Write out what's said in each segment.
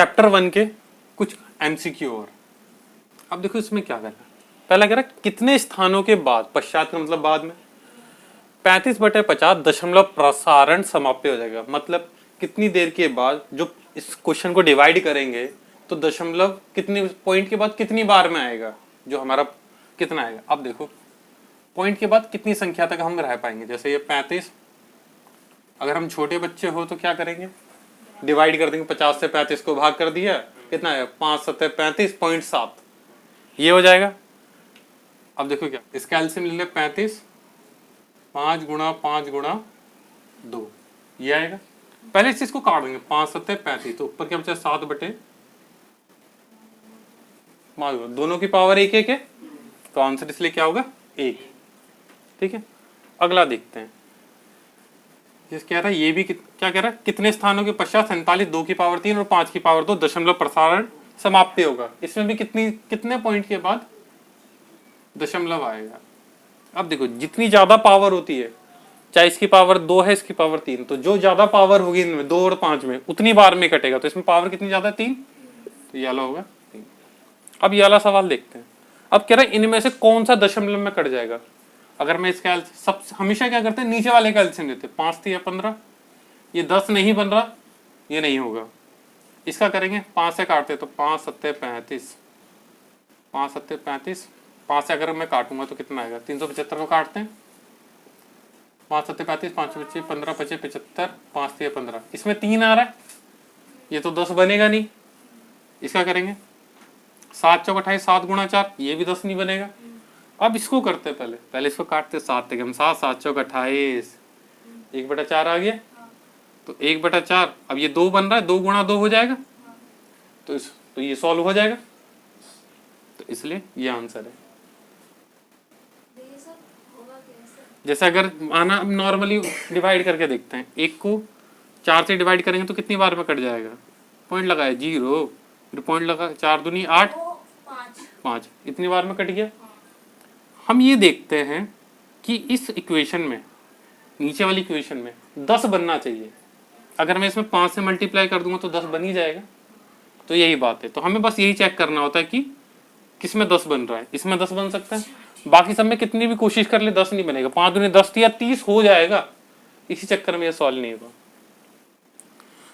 Chapter 1 के कुछ MCQ और। अब देखो इसमें क्या करना है। पहला कह रहा है कितने स्थानों के बाद, पश्चात का मतलब बाद में, 35/50 दशमलव प्रसारण समाप्त हो जाएगा। मतलब कितनी देर के बाद जो इस क्वेश्चन को डिवाइड करेंगे तो दशमलव कितनी पॉइंट के बाद कितनी बार में आएगा, जो हमारा कितना आएगा। अब देखो पॉइंट के बाद कितनी संख्या तक हम रह पाएंगे। जैसे ये 35, अगर हम छोटे बच्चे हो तो क्या करेंगे, डिवाइड कर देंगे, 50 से 35 को भाग कर दिया, कितना है 5 7 35.7, ये हो जाएगा। अब देखो क्या, इसका एलसीएम ले ले 35, 5 गुणा 5 गुणा 2, ये आएगा। पहले इस चीज को काट देंगे, 5 7 35, तो ऊपर क्या बचा 7/5, दोनों की पावर 1 1 है, तो आंसर इसलिए क्या होगा 1। ठीक है, अगला देखते हैं। ये कह रहा है, ये भी क्या कह रहा है, कितने स्थानों के पश्चात 47 2 की पावर 3 और 5 की पावर 2 दशमलव प्रसारण समाप्ति होगा। इसमें भी कितने पॉइंट के बाद दशमलव आएगा। अब देखो जितनी ज्यादा पावर होती है, चाहे इसकी पावर 2 है इसकी पावर 3, तो जो ज्यादा पावर होगी इनमें 2 और 5 में उतनी बार में कटेगा। तो इसमें पावर कितनी ज्यादा है 3, तो ये वाला होगा 3। अब ये वाला सवाल देखते हैं। अब कह रहा है इनमें से कौन सा दशमलव में कट जाएगा। अगर मैं इसका सब हमेशा क्या करते हैं, नीचे वाले का एलसीएम लेते हैं। 5 3 15, ये 10 नहीं बन रहा, ये नहीं होगा। इसका करेंगे 5 से काटते तो 5 7 35, 5 7 35, 5 से अगर मैं काटूंगा तो कितना आएगा, 375 को काटते हैं, 5 7 35, 5 5 15 5 75, 5 3 15, इसमें 3 आ रहा है, ये तो 10 बनेगा नहीं। इसका करेंगे 7 चौक 28, 7 गुणा 4, ये भी 10 नहीं बनेगा। अब इसको करते पहले इसको काटते, 7 तक हम 7 7 चौक 28, 1/4 आ गया, तो 1/4। अब ये 2 बन रहा है, 2 गुणा 2 हो जाएगा, तो ये सॉल्व हो जाएगा, तो इसलिए ये आंसर है। जैसे अगर माना अब नॉर्मली डिवाइड करके देखते हैं, 1 को 4 से डिवाइड करेंगे तो कितनी बार में कट जाएगा, पॉइंट लगाए 0, फिर पॉइंट लगा, 4 दूनी 8, 5, इतनी बार में कट गया। हम ये देखते हैं कि इस इक्वेशन में, नीचे वाली इक्वेशन में 10 बनना चाहिए। अगर मैं इसमें 5 से मल्टीप्लाई कर दूंगा तो 10 बन ही जाएगा। तो यही बात है, तो हमें बस यही चेक करना होता है कि किसमें 10 बन रहा है। इसमें 10 बन सकता है, बाकी सब में कितनी भी कोशिश कर ले 10 नहीं बनेगा। 5 दूनी 10 या 30 हो जाएगा, इसी चक्कर में यह सॉल्व नहीं होगा।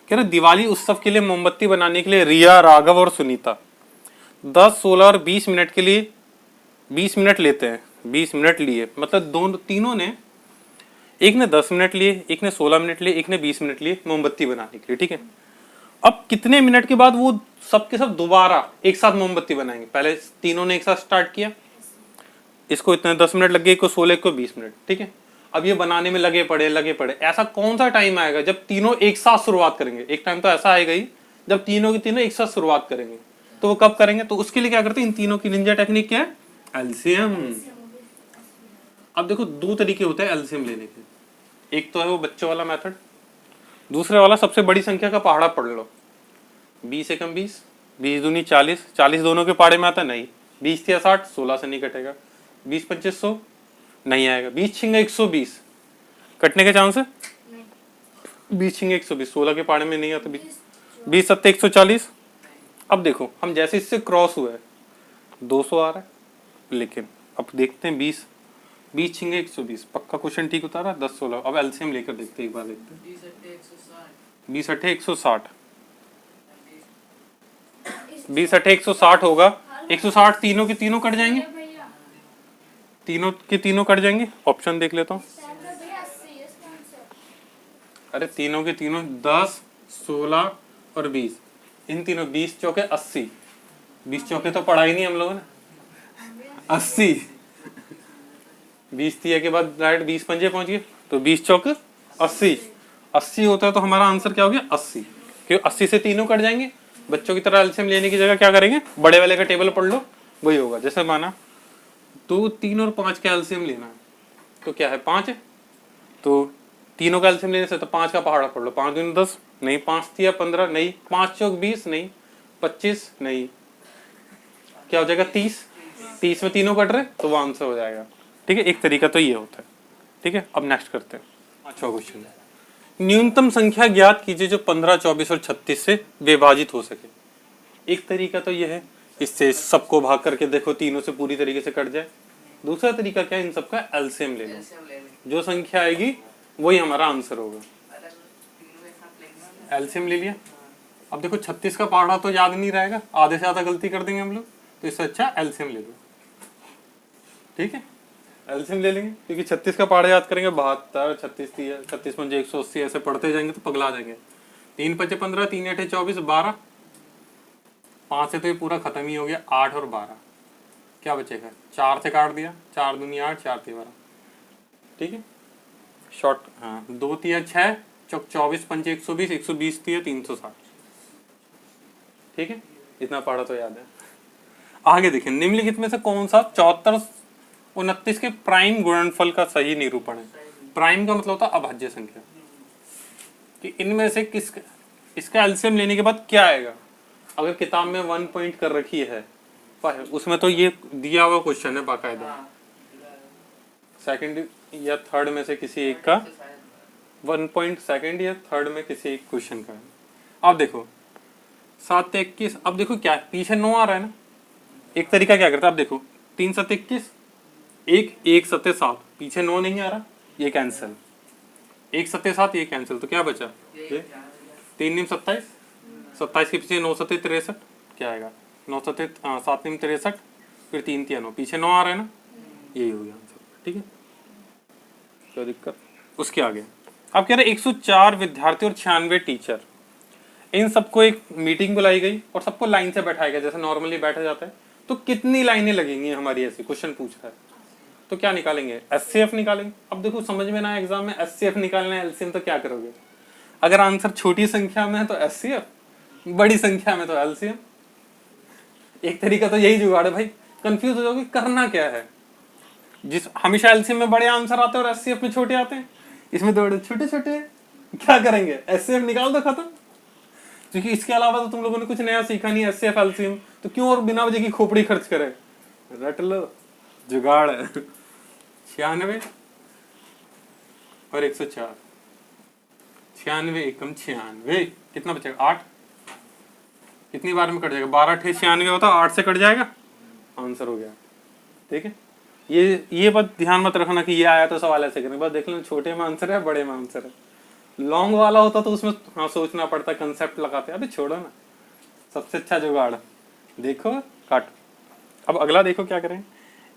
कह रहे दिवाली उत्सव के लिए मोमबत्ती बनाने के लिए रिया, राघव और सुनीता 10 16 और 20 मिनट के लिए 20 मिनट लेते हैं। 20 मिनट लिए मतलब तीनों ने, एक ने 10 मिनट लिए, एक ने 16 मिनट लिए, एक ने 20 मिनट लिए मोमबत्ती बनाने के लिए। ठीक है, अब कितने मिनट के बाद वो सब के सब दोबारा एक साथ मोमबत्ती बनाएंगे। पहले तीनों ने एक साथ स्टार्ट किया, इसको इतने 10 मिनट लग गए, को 16 को 20 मिनट। ठीक है, अब ये बनाने में लगे पड़े। ऐसा कौन सा टाइम आएगा जब तीनों एक साथ शुरुआत करेंगे। एक टाइम तो ऐसा आएगा ही जब तीनों के तीनों एक साथ शुरुआत करेंगे। तो वो कब करेंगे, तो उसके लिए क्या करते हैं, इन तीनों की निंजा टेक्निक क्या है, एलसीएम। अब देखो 2 तरीके होते हैं एलसीएम लेने के। एक तो है वो बच्चों वाला मेथड, दूसरे वाला सबसे बड़ी संख्या का पहाड़ा पढ़ लो। 20 एकम 20, 20 दूनी 40, 40 दोनों के पहाड़े में आता नहीं। 20 या 60, 16 से नहीं कटेगा। 20 2500 नहीं आएगा। 20 छिंगे 120, कटने के चांस है 20 छिंगे 120, 16 के पहाड़े में नहीं आता। 20 7 140। अब देखो हम जैसे इससे क्रॉस हुआ है 200 आ रहा है, लेकिन अब देखते हैं 20 छिंगे 120, पक्का क्वेश्चन ठीक उतारा 10 16। अब एलसीएम लेकर देखते हैं, एक बार देखते हैं। 20 8 160, 20 8 160 होगा। 160 तीनों के तीनों कट जाएंगे, तीनों के तीनों कट जाएंगे। ऑप्शन देख लेता हूँ, अरे तीनों के तीनों 10 16 और 20, इन तीनों 20 चौके 80, 20 चौके तो पढ़ा ही नहीं हम लोगों ने, 80। 20 दिया के बाद डायरेक्ट 20 पंजे पहुंच गए, तो 20 चौक 80, 80 होता है। तो हमारा आंसर क्या हो गया 80, क्यों 80 से तीनों कट जाएंगे। बच्चों की तरह एलसीएम लेने की जगह क्या करेंगे, बड़े वाले का टेबल पढ़ लो, वही होगा। जैसे माना 2 3 और 5 का एलसीएम लेना है, तो क्या है 5 है, तो तीनों का एलसीएम लेने से तो 5 का पहाड़ा पढ़ लो। 5 दूनी 10 नहीं, 5 3 15 नहीं, 5 चौक 20 नहीं, 25 नहीं, क्या हो जाएगा 30। 30 में तीनों कट रहे तो वो आंसर हो जाएगा। ठीक है, एक तरीका तो ये होता है। ठीक है, अब नेक्स्ट करते हैं 5वां क्वेश्चन। न्यूनतम संख्या ज्ञात कीजिए जो 15, 24 और 36 से विभाजित हो सके। एक तरीका तो यह है, इससे सबको भाग करके देखो, तीनों से पूरी तरीके से कट जाए। दूसरा तरीका क्या है, इन सबका एलसीएम ले लो, जो संख्या आएगी वही हमारा आंसर होगा। एलसीएम ले लिया। अब देखो 36 का पहाड़ा तो याद नहीं रहेगा, आधे से ज्यादा गलती कर देंगे हम लोग, तो इससे अच्छा एलसीएम ले लो। ठीक है, एलसीएम ले लेंगे, क्योंकि 36 का पहाड़ा याद करेंगे 72, 36 36 पंजे 180 ऐसे पढ़ते जाएंगे तो पगला जाएंगे। 3 पंजे 15, 3 8 24, 12, 5 से तो ये पूरा खत्म ही हो गया। 8 और 12 क्या बचेगा, 4 से काट दिया, 4 दूनी 8, 4 3 12। ठीक है, शॉर्ट, हाँ 2 3 6, 24 पंजे 120, 120 3 360। ठीक है, इतना पढ़ा तो याद है। आगे देखिए, निम्नलिखित में से कौन सा 74 29 के प्राइम गुणनफल का सही निरूपण है। प्राइम का मतलब होता है अभाज्य संख्या, कि इनमें से किस, इसका एलसीएम लेने के बाद क्या आएगा। अगर किताब में 1 पॉइंट कर रखी है, उसमें तो ये दिया हुआ क्वेश्चन है बाकायदा, सेकंड या थर्ड में से किसी एक का 1 पॉइंट, सेकंड या थर्ड में किसी एक क्वेश्चन का है। अब देखो 7 से 21, अब देखो क्या है, पीछे 9 आ रहा है ना। एक तरीका क्या करता है, अब देखो 3 7 21, 1 7 7, पीछे 9 नहीं आ रहा, ये कैंसिल, 1 7 7 ये कैंसिल, तो क्या बचा, 3 निम 27, 27 के पीछे 9 7 63, क्या आएगा 9 7 7 निम 63, फिर 3 3 9, पीछे 9 आ रहा है ना, यही हो गया आंसर। ठीक है, क्या दिक्कत। उसके आगे अब कह रहे 104 विद्यार्थी और 96 टीचर, इन सबको एक मीटिंग बुलाई गई और सबको लाइन से बैठाया गया, जैसे नॉर्मली बैठा जाता है। तो कितनी लाइनें लगेंगी हमारी, ऐसी क्वेश्चन पूछ रहा है, तो क्या निकालेंगे, एचसीएफ निकालेंगे। अब देखो समझ में ना आए एग्जाम में, एचसीएफ निकालना है, एलसीएम तो क्या करोगे। अगर आंसर छोटी संख्या में है तो एचसीएफ, बड़ी संख्या में तो एलसीएम। एक तरीका तो यही जुगाड़ है भाई, कंफ्यूज हो जाओगे करना क्या है। जिस हमेशा एलसीएम में बड़े आंसर आते हैं और एचसीएफ में छोटे आते हैं, इसमें तो छोटे छोटे, क्या करेंगे, एचसीएफ निकाल दो, खत्म। क्योंकि इसके अलावा तो तुम लोगों ने कुछ नया सीखा नहीं, एचसीएफ एलसीएम, तो क्यों और बिना वजह की खोपड़ी खर्च करे, रट लो, जुगाड़ है। 96 और 104, 96 एकम 96, कितना बचेगा 8, कितनी बार में कट जाएगा, 12 8 96 होता, 8 से कट जाएगा, आंसर हो गया। ठीक है, ये बात ध्यान मत रखना कि ये आया तो सवाल ऐसे करेंगे, बस देख लो छोटे में आंसर है, बड़े में आंसर है। लॉन्ग वाला होता तो उसमें हाँ सोचना पड़ता, कंसेप्ट लगाते, अभी छोड़ो ना, सबसे अच्छा जुगाड़ देखो, काट। अब अगला देखो क्या करें,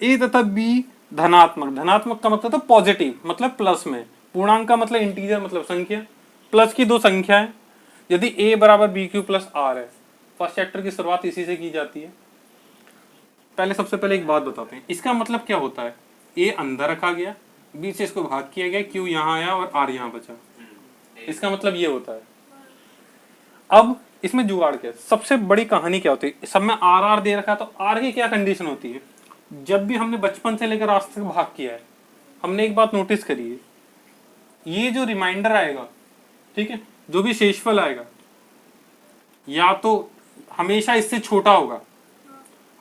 ए तथा बी धनात्मक, धनात्मक का मतलब पॉजिटिव, मतलब प्लस में, पूर्णांक का मतलब इंटीजर मतलब संख्या, प्लस की दो संख्या है। यदि ए बराबर बी क्यू प्लस आर है, फर्स्ट चैप्टर की शुरुआत इसी से की जाती है। पहले सबसे पहले एक बात बताते हैं, इसका मतलब क्या होता है, ए अंदर रखा गया, बी से इसको भाग किया गया, क्यू यहाँ आया और आर यहाँ बचा, इसका मतलब ये होता है। अब इसमें जुगाड़ क्या है, सबसे बड़ी कहानी क्या होती है, सब में आर आर दे रखा, तो आर की क्या कंडीशन होती है। जब भी हमने बचपन से लेकर आज तक भाग किया है, हमने एक बात नोटिस करी है, ये जो रिमाइंडर आएगा, ठीक है, जो भी शेषफल आएगा, या तो हमेशा इससे छोटा होगा,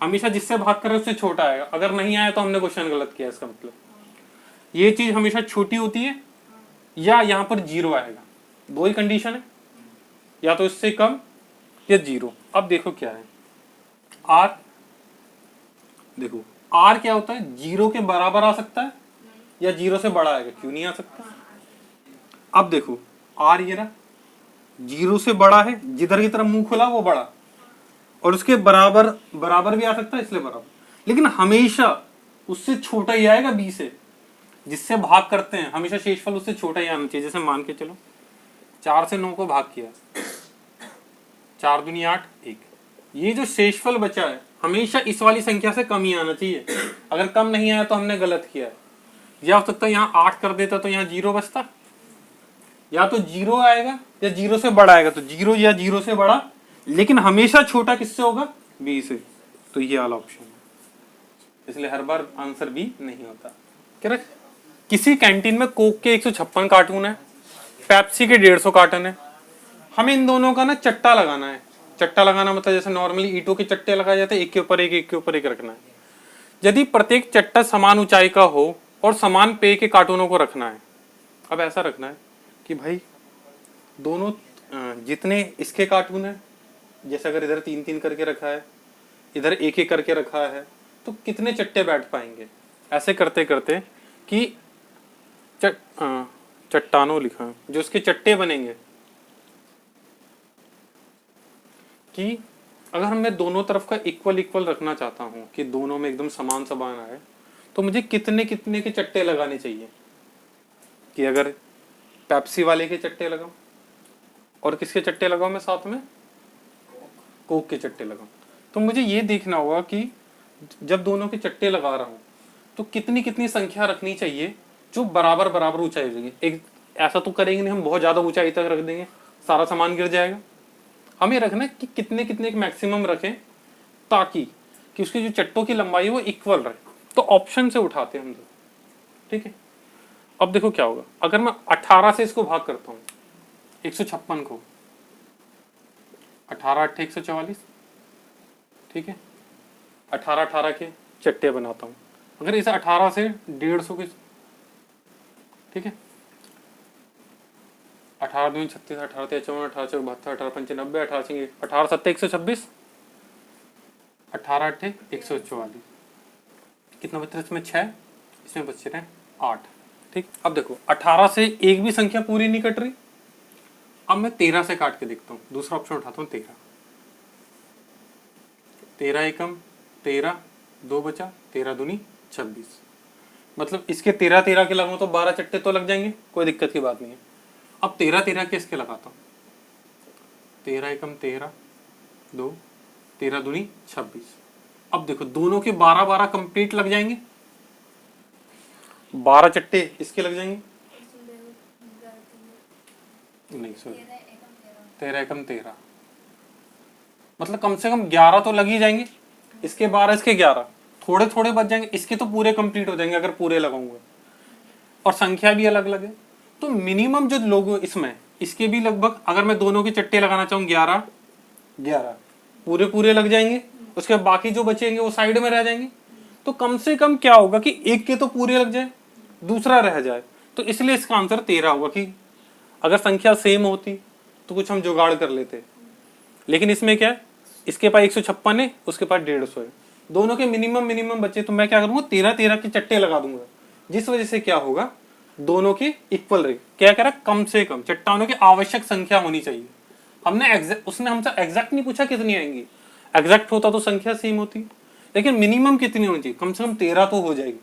हमेशा जिससे भाग कर उससे छोटा आएगा, अगर नहीं आया तो हमने क्वेश्चन गलत किया। इसका मतलब ये चीज हमेशा छोटी होती है, या यहाँ पर जीरो आएगा, दो ही कंडीशन है, या तो इससे कम या जीरो। अब देखो क्या है, आर, देखो आर क्या होता है, जीरो के बराबर आ सकता है या जीरो से बड़ा आएगा, क्यों नहीं आ सकता। अब देखो आर ये रहा, जीरो से बड़ा है, जिधर की तरफ मुंह खुला वो बड़ा, और उसके बराबर बराबर भी आ सकता है, इसलिए बराबर, लेकिन हमेशा उससे छोटा ही आएगा बी से, जिससे भाग करते हैं हमेशा शेषफल उससे छोटा ही आना चाहिए। जैसे मान के चलो 4 से 9 को भाग किया, 4 दूनी 8 1, ये जो शेषफल बचा है हमेशा इस वाली संख्या से कम ही आना चाहिए, अगर कम नहीं आया तो हमने गलत किया है। या हो सकता है यहाँ 8 कर देता तो यहाँ 0 बचता, या तो 0 आएगा या 0 से बड़ा आएगा, तो 0 या 0 से बड़ा, लेकिन हमेशा छोटा किससे होगा, बी से, तो ये वाला ऑप्शन है, इसलिए हर बार आंसर बी नहीं होता। करेक्ट। किसी कैंटीन में कोक के 156 कार्टून है, पेप्सी के 150 कार्टन है, हमें इन दोनों का ना चट्टा लगाना है। चट्टा लगाना मतलब जैसे नॉर्मली ईंटों के चट्टे लगाए जाते हैं, एक के ऊपर एक रखना है। यदि प्रत्येक चट्टा समान ऊंचाई का हो और समान पेय के कार्टूनों को रखना है, अब ऐसा रखना है कि भाई दोनों जितने इसके कार्टून है, जैसे अगर इधर 3-3 करके रखा है, इधर 1-1 करके रखा है, तो कितने चट्टे बैठ पाएंगे। ऐसे करते करते कि चट्टानों लिखा है, जो उसके चट्टे बनेंगे, कि अगर मैं दोनों तरफ का इक्वल इक्वल रखना चाहता हूँ कि दोनों में एकदम समान समान आए, तो मुझे कितने कितने के चट्टे लगाने चाहिए। कि अगर पेप्सी वाले के चट्टे लगाऊं और किसके चट्टे लगाऊं मैं साथ में, कोक के चट्टे लगाऊं, तो मुझे ये देखना होगा कि जब दोनों के चट्टे लगा रहा हूँ तो कितनी कितनी संख्या रखनी चाहिए जो बराबर बराबर ऊंचाई होगी। एक ऐसा तो करेंगे नहीं हम बहुत ज्यादा ऊंचाई तक रख देंगे, सारा सामान गिर जाएगा। हमें रखना है कि कितने कितने मैक्सिमम रखें ताकि कि उसकी जो चट्टों की लंबाई है वो इक्वल रहे। तो ऑप्शन से उठाते हैं हम, ठीक है। अब देखो क्या होगा, अगर मैं 18 से इसको भाग करता हूँ 156 को, 18 8 144, ठीक है। 18 18 के चट्टे बनाता हूँ। अगर इसे 18 से 150 के, ठीक है, 18 दूनी 36, 18 53, 18 चौक 72, 18 पंचे 90, 18 सिंगे 18 7 126, 18 8 144, कितना बचता है इसमें 6, इसमें बचे रहे 8, ठीक। अब देखो 18 से एक भी संख्या पूरी नहीं कट रही। अब मैं 13 से काट के देखता हूँ, दूसरा ऑप्शन उठाता हूँ 13, 13 एकम 13, 2 बचा, 13 दूनी 26, मतलब इसके 13 13 के लगाऊं तो 12 चट्टे तो लग जाएंगे, कोई दिक्कत की बात नहीं है। अब 13 13 के इसके लगाता हूँ, 13 एकम 13, 2, 13 दूनी 26। अब देखो दोनों के 12 12 कंप्लीट लग जाएंगे, 12 चट्टे इसके लग जाएंगे, नहीं सॉरी 13 एकम 13, मतलब कम से कम 11 तो लग ही जाएंगे। इसके 12 इसके 11, थोड़े थोड़े बच जाएंगे, इसके तो पूरे कंप्लीट हो जाएंगे अगर पूरे लगाऊंगा, और संख्या भी अलग अलग है। तो मिनिमम जो लोग इसमें, इसके भी लगभग, अगर मैं दोनों के चट्टे लगाना चाहूँ 11 11 पूरे पूरे लग जाएंगे, उसके बाकी जो बचेंगे वो साइड में रह जाएंगे। तो कम से कम क्या होगा कि एक के तो पूरे लग जाए, दूसरा रह जाए। तो इसलिए इसका आंसर 13 होगा। कि अगर संख्या सेम होती तो कुछ हम जुगाड़ कर लेते, लेकिन इसमें क्या है, इसके पास 156 है, उसके पास 150 है, दोनों के मिनिमम मिनिमम बचे, तो मैं क्या करूंगा 13 13 के चट्टे लगा दूंगा, जिस वजह से क्या होगा दोनों के इक्वल रहे। क्या कह रहा, कम से कम चट्टानों की आवश्यक संख्या होनी चाहिए। हमने उसने हमसे एग्जैक्ट नहीं पूछा कितनी आएंगी, एग्जैक्ट होता तो संख्या सेम होती, लेकिन मिनिमम कितनी होनी चाहिए, कम से कम 13 तो हो जाएगी।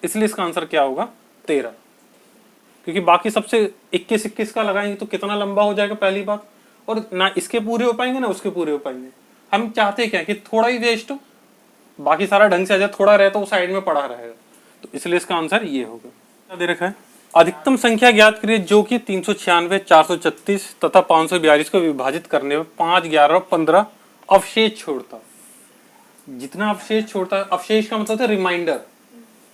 इसलिए इसका आंसर क्या होगा 13, क्योंकि बाकी सबसे 21 21 का लगाएंगे तो कितना लंबा हो जाएगा पहली बात, और ना इसके पूरे हो पाएंगे ना उसके पूरे हो पाएंगे। हम चाहते क्या कि थोड़ा ही वेस्ट हो, बाकी सारा ढंग से आ जाए, थोड़ा रहे तो वो साइड में पड़ा रहेगा। तो इसलिए इसका आंसर ये होगा। क्या दे रखा है, अधिकतम संख्या ज्ञात करिए जो कि 396, 436 तथा 542 को विभाजित करने में 5, 11 और 15 अवशेष छोड़ता। जितना अवशेष छोड़ता है, अवशेष का मतलब है रिमाइंडर,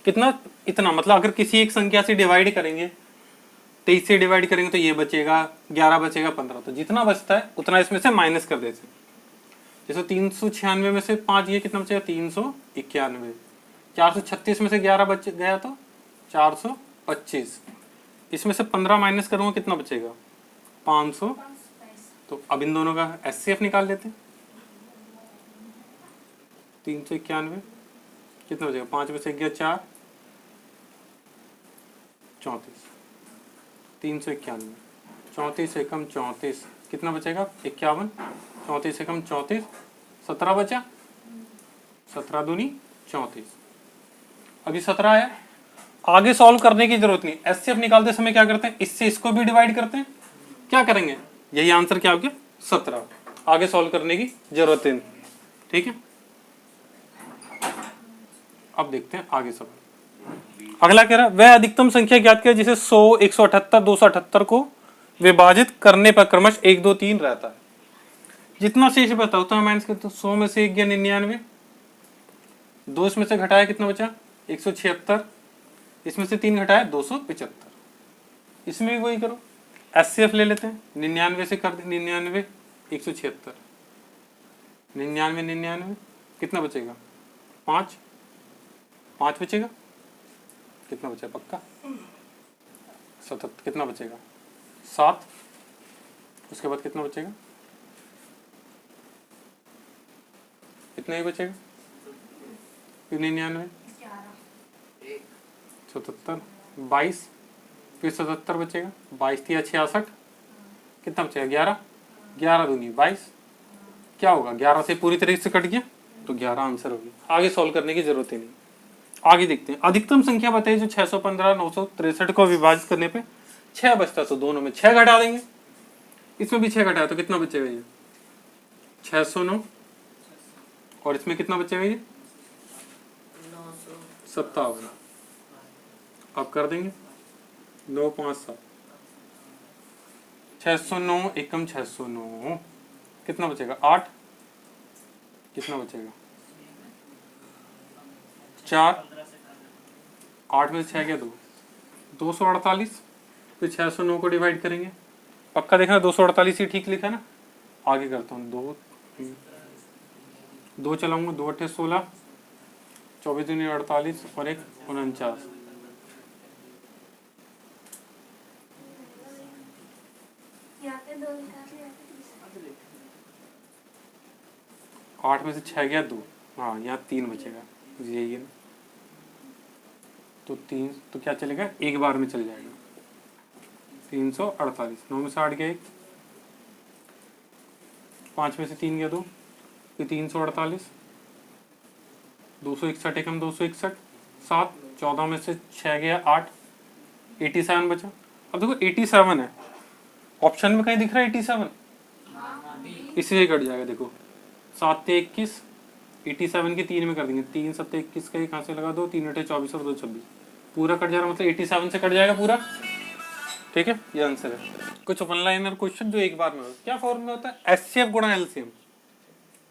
कितना, इतना, मतलब अगर किसी एक संख्या से डिवाइड करेंगे, 23 से डिवाइड करेंगे तो ये बचेगा, 11 बचेगा, 15, तो जितना बचता है उतना इसमें से माइनस कर देते। जैसे 396 में से 5 ये कितना बचेगा 391, 436 में से 11 बच गया तो 425, इसमें से 15 माइनस करूंगा कितना बचेगा 500। तो अब इन दोनों का एचसीएफ निकाल लेते हैं। 391 कितना बचेगा, 5 में से गया 4, 34, 391, 34 एकम 34 कितना बचेगा 51, 34 एकम 34, 17 बचा, 17 दूनी 34। अभी 17 आया, आगे सॉल्व करने की जरूरत नहीं, एचसीएफ निकालते समय क्या करते हैं, इससे इसको भी डिवाइड करते हैं, क्या करेंगे, यही आंसर क्या हो गया 17, आगे सॉल्व करने की जरूरत नहीं, ठीक है। अब देखते हैं आगे सवाल। अगला कह रहा है वह अधिकतम संख्या ज्ञात करे जिसे 100, 178, 278 को विभाजित करने पर क्रमश 1 2 3 रहता है। जितना शेष बता उतना माइनस करते, 100 में से 1 गया 99, 2 इसमें से घटाया कितना बचा 176, इसमें से 3 घटाया 275, इसमें भी वही करो, एचसीएफ ले लेते हैं, 99 से कर दे, 99 176, 99 99 कितना बचेगा 5 5 बचेगा, कितना बचा पक्का 77, कितना बचेगा 7, उसके बाद कितना बचेगा, कितना ही बचेगा, 99, 77, 22, फिर 77 बचेगा, 22 या 66, कितना बचेगा 11, 11 दूनी 22, क्या होगा 11 से पूरी तरीके से कट गया तो 11 आंसर हो गया। आगे सॉल्व करने की जरूरत ही नहीं। आगे देखते हैं, अधिकतम संख्या बताइए जो 615 963 को विभाजित करने पे 6 बचता, तो दोनों में 6 घटा देंगे, इसमें भी 6 घटाया तो कितना बचेगा ये 609, और इसमें कितना बचेगा ये 57। अब कर देंगे 9 5 7, 609 एकम 609, कितना बचेगा 8, कितना बचेगा 4, 8 में से 6 क्या 2, 248, फिर 609 को डिवाइड करेंगे, पक्का देखना 248 ही ठीक लिखा ना। आगे करता हूँ, 2 चलाऊंगा, 2 8 16, 24 दूनी 48 और 1 49, आठ में से 6 गया 2, हाँ यहाँ 3 बचेगा, यही है ना, तो 3 तो क्या चलेगा एक बार में चल जाएगा 348, 9 में से 8 गया 1, 5 में से 3 गया 2, फिर 348, 261 एकम 261, 7, 14 में से 6 गया 8, 87 बचा। अब देखो 87 है, ऑप्शन में कहीं दिख रहा है 87, इसलिए कट जाएगा। देखो 7 से 21, 87 की 3 में कर देंगे, 3 7 21 का कहाँ से लगा दो, 3 8 24 और 2 26, पूरा कट जाएगा, मतलब 87 से कट जाएगा पूरा। ठीक है, ये आंसर है। कुछ वन लाइनर क्वेश्चन जो एक बार में होता है, क्या फॉर्म में होता है, एचसीएफ गुणा एलसीएम,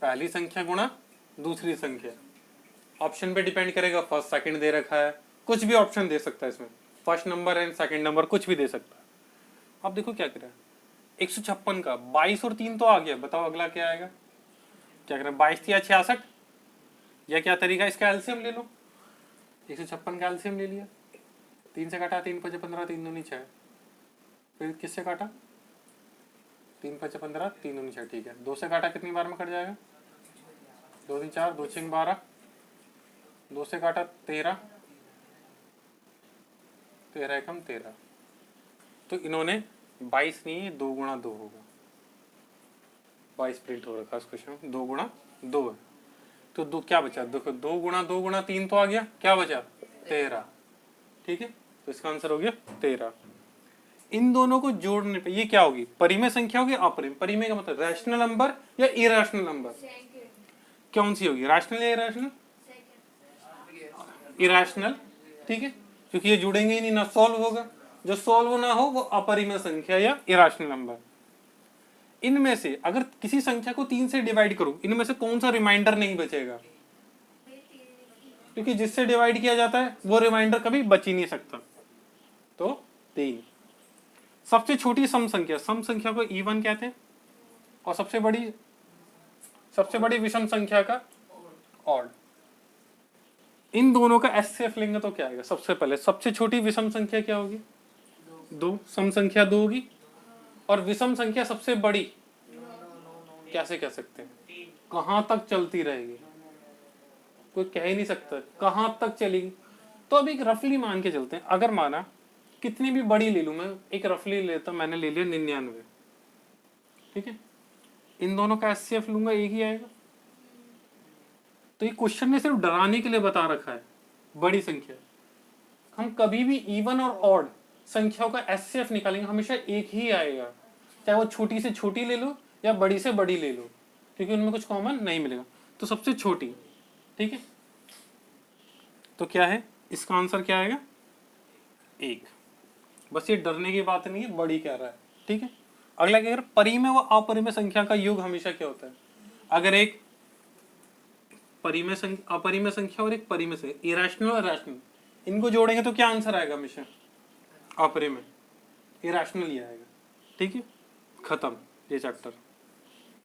पहली संख्या गुणा दूसरी संख्या। ऑप्शन पे डिपेंड करेगा, फर्स्ट सेकंड दे रखा है, कुछ भी ऑप्शन दे सकता है इसमें, first number and second number कुछ भी दे सकता है। अब देखो क्या करें, 156 का 22 और 3 तो आ गया, बताओ अगला क्या आएगा, क्या करें 22 या 66, या क्या तरीका, इसका एलसीएम ले लो, 156 का एलसीएम ले लिया, 3 से काटा 3 5 15, 3 दूनी 6, फिर किससे काटा 3 5 15, 3 दूनी 6, ठीक है, 2 से काटा कितनी बार में कट जाएगा, 2 3 4, 2 6 12, 2 से काटा 13, 13 एकम 13, तो इन्होंने 22 नहीं 2 गुणा 2 होगा, 22 प्रिंट हो रखा है इस क्वेश्चन में, 2 गुणा 2 है, तो 2 क्या बचा, देखो 2 गुणा 3 तो आ गया, क्या बचा 13, ठीक है, तो इसका आंसर हो गया 13। इन दोनों को जोड़ने पे ये क्या होगी, परिमेय संख्या होगी अपरिमेय, परिमेय का मतलब रैशनल नंबर या इरेशनल नंबर, कौन सी होगी, रैशनल या इरेशनल, इरेशनल, ठीक है, क्योंकि ये जुड़ेंगे ही नहीं, ना सॉल्व होगा, जो सॉल्व ना हो वो अपरिमेय संख्या या इरेशनल नंबर। इनमें से अगर किसी संख्या को 3 से डिवाइड करो, इनमें से कौन सा रिमाइंडर नहीं बचेगा, क्योंकि जिससे डिवाइड किया जाता है वो रिमाइंडर कभी बच ही नहीं सकता, तो 3। सबसे छोटी सम संख्या को इवन कहते हैं, और सबसे बड़ी विषम संख्या का ऑड। इन दोनों का एचसीएफ लेंगे तो क्या आएगा, सबसे पहले सबसे छोटी विषम संख्या क्या होगी 2, सम संख्या 2 होगी, और विषम संख्या सबसे बड़ी कैसे कह सकते हैं, कहां तक चलती रहेगी, कोई कह ही नहीं सकता कहां तक चलेगी, तो अब एक रफली मान के चलते हैं, अगर माना कितनी भी बड़ी ले लूं, मैं एक रफली लेता हूं, मैंने ले लिया 99, ठीक है, इन दोनों का एचसीएफ लूंगा एक ही आएगा, तो ये क्वेश्चन ने सिर्फ डराने के लिए बता रखा है बड़ी संख्या, हम कभी भी इवन और ऑड संख्याओं का एचसीएफ निकालेंगे हमेशा एक ही आएगा, चाहे वो छोटी से छोटी ले लो या बड़ी से बड़ी ले लो, क्योंकि उनमें कुछ कॉमन नहीं मिलेगा, तो सबसे छोटी, ठीक है, तो क्या है इसका आंसर क्या आएगा 1। बस ये डरने की बात नहीं है, बड़ी कह रहा है, ठीक है। अगला क्या, परिमेय व अपरिमेय संख्या का योग हमेशा क्या होता है, अगर एक अपरिमेय संख्या और एक परिमेय संख्या, इरेशनल और रैशनल, इनको जोड़ेंगे तो क्या आंसर आएगा हमेशा अपरिमेय, इरेशनल ही आएगा, ठीक है, खत्म ये चैप्टर।